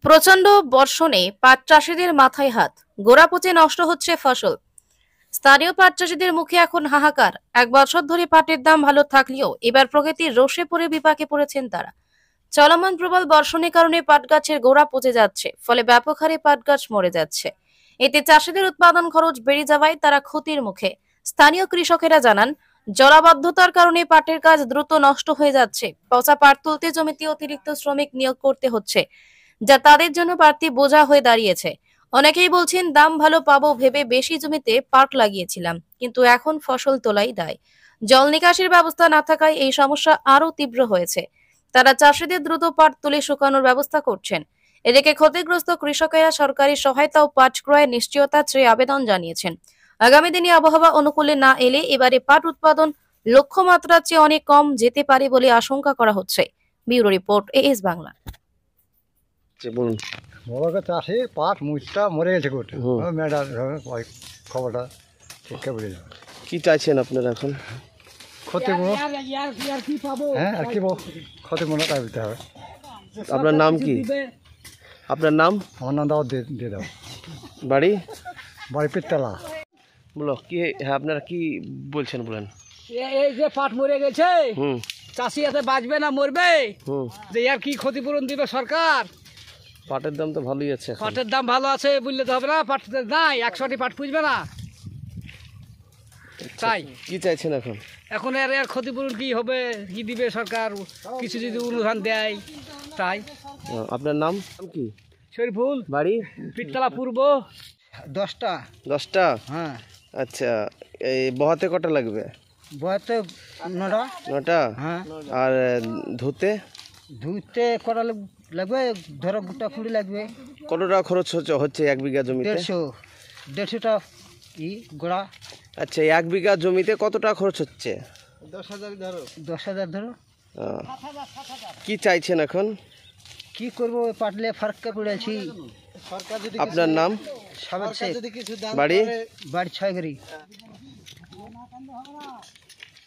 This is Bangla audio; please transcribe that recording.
প্রচন্ড বর্ষণে পাট চাষিদের মাথায় হাত, গোড়া পচে নষ্ট হচ্ছে ফসল। স্থানীয় পাট চাষিদের মুখে এখন হাহাকার। 1 বছর ধরে পাটের দাম ভালো থাকলেও এবার প্রকৃতির রোষে পড়ে বিপাকে পড়েছেন তারা। চলমান প্রবল বর্ষণের কারণে পাট গাছের গোড়া পচে যাচ্ছে, ফলে ব্যাপক হারে পাট গাছ মরে যাচ্ছে। এতে চাষিদের উৎপাদন খরচ বেড়ে যাওয়ায় তারা ক্ষতির মুখে। স্থানীয় কৃষকেরা জানান, জলাবদ্ধতার কারণে পাটের গাছ দ্রুত নষ্ট হয়ে যাচ্ছে। পচা পাট তুলতে জমিতে অতিরিক্ত শ্রমিক নিয়োগ করতে হচ্ছে, যা তাদের জন্য বাড়তি বোঝা হয়ে দাঁড়িয়েছে। অনেকেই বলছেন, দাম ভালো পাবো ভেবে বেশি জমিতে পাট লাগিয়েছিলাম, কিন্তু এখন ফসল তোলাই দায়। জল নিকাশির ব্যবস্থা না থাকায় এই সমস্যা আরো তীব্র হয়েছে। তারা চাষিদের দ্রুত পাট তুলে শুকানোর ব্যবস্থা করছেন। এদিকে ক্ষতিগ্রস্ত কৃষকেরা সরকারি সহায়তা ও পাট ক্রয়ের নিশ্চয়তা চেয়ে আবেদন জানিয়েছেন। আগামী দিনে আবহাওয়া অনুকূলে না এলে এবারে পাট উৎপাদন লক্ষ্যমাত্রার চেয়ে অনেক কম যেতে পারে বলে আশঙ্কা করা হচ্ছে। Bureau report, as Bangla. বলুন। বড় চাষি পাট মুচটা মরে গেছে গোটা মেয়েটা ওই খবরটা ঠিকঠাক বলে যাবে। কি চাইছেন আপনারা এখন? ক্ষতিপূরণ, হ্যাঁ আর কি ক্ষতিপূরণ তাই দিতে হবে। আপনার নাম কি? আপনার নাম? আমার নাম দাও দিয়ে দাও। বাড়ি? বাড়ি পিতলা। বলো কি, হ্যাঁ আপনারা কি বলছেন বলেন। এই যে পাট মরে গেছে, হুম চাষি এতে বাঁচবে না মরবে, হুম যে আর কি ক্ষতিপূরণ দিবে সরকার? পাটের দাম তো ভালোই আছে এখন। পাটের দাম ভালো আছে বললে তো হবে না, পাট নাই 100টি পাট পুষবে না। তাই কি চাইছেন এখন? এখন এর ক্ষতিপূরণ কি হবে, কি দিবে সরকার, কিছু যদি অনুদান দেয় তাই। আপনার নাম কি? শরীফুল, বাড়ি? পিতলা পূর্ব। 10টা। 10টা? হ্যাঁ। আচ্ছা, এই বহাতে কটা লাগবে? বয়াতে 9টা। 9টা? হ্যাঁ। আর ধুতে? ধুইতে কটা লাগবে, ধরো গোটা কুড়ি লাগবে। কত টাকা খরচ হচ্ছে 1 বিঘা জমিতে? 150টা কি গোড়া। আচ্ছা, 1 বিঘা জমিতে কত টাকা খরচ হচ্ছে? 10,000 ধরো। 10,000 ধরো। কি চাইছেন এখন? কি করবো, পাটলে ফারকা পড়েছি। আপনার নাম? সাবেক শেখ। বাড়ি? বাড়ি 6 গাড়ি।